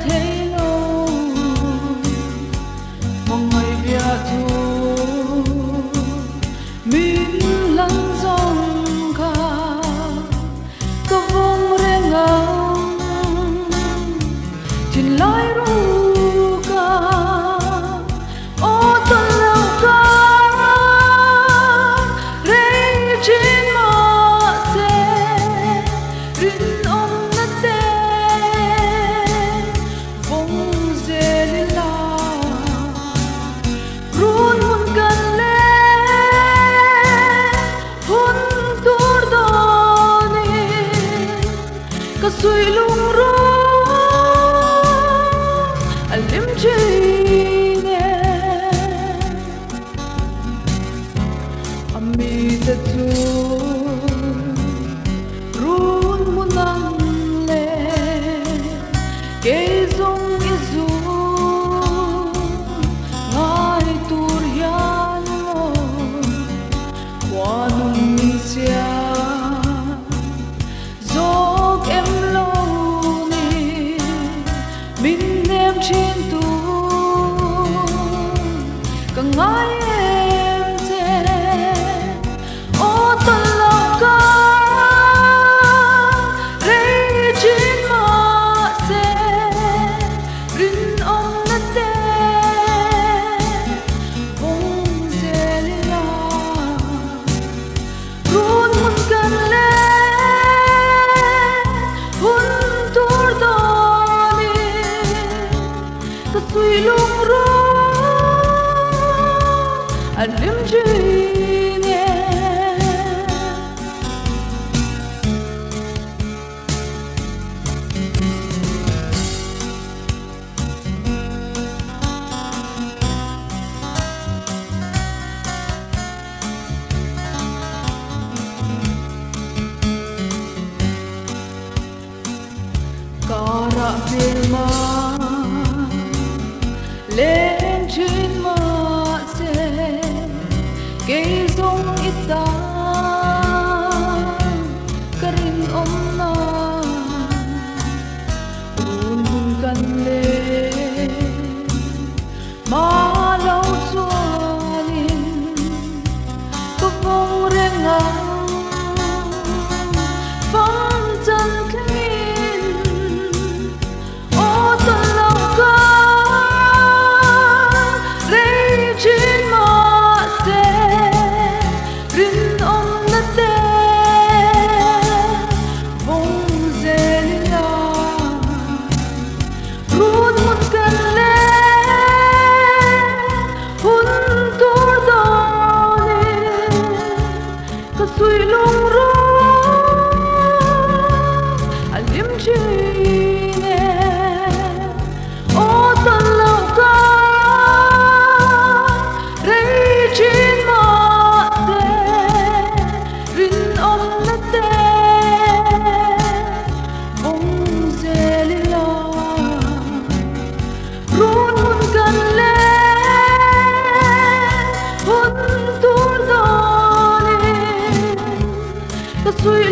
thấy lâu mong ngày bia thu min lăng dòng ca có vong re ngang tin lai ru ca o tan lao ca re chin ma se rin om na te vong ze la run mun kan le hun tur do ni ka sui lung ro alim chine amita tu run munang le ke zong izu ngai tur yan lo wanung min sia zog em lo ni min em trên tu cả ngai em thế ô tan lao ca re chin ma se rin om na te vong ze la run mun kan le hun tur do ni ka sui lung ro alim chine kara filma lên trên ma se ke zong ita karin om na run hun kan le ma lo chuanin ko vong re ngang phong chân clean ô tan lao ca re chin ma se rin om na te vong ze la run mun kan le hun tur do ni ka sui lung ro alim chine ô tan lao ca re chin ma se rin om na te vong ze la run mun kan le hun tur do ni ka sui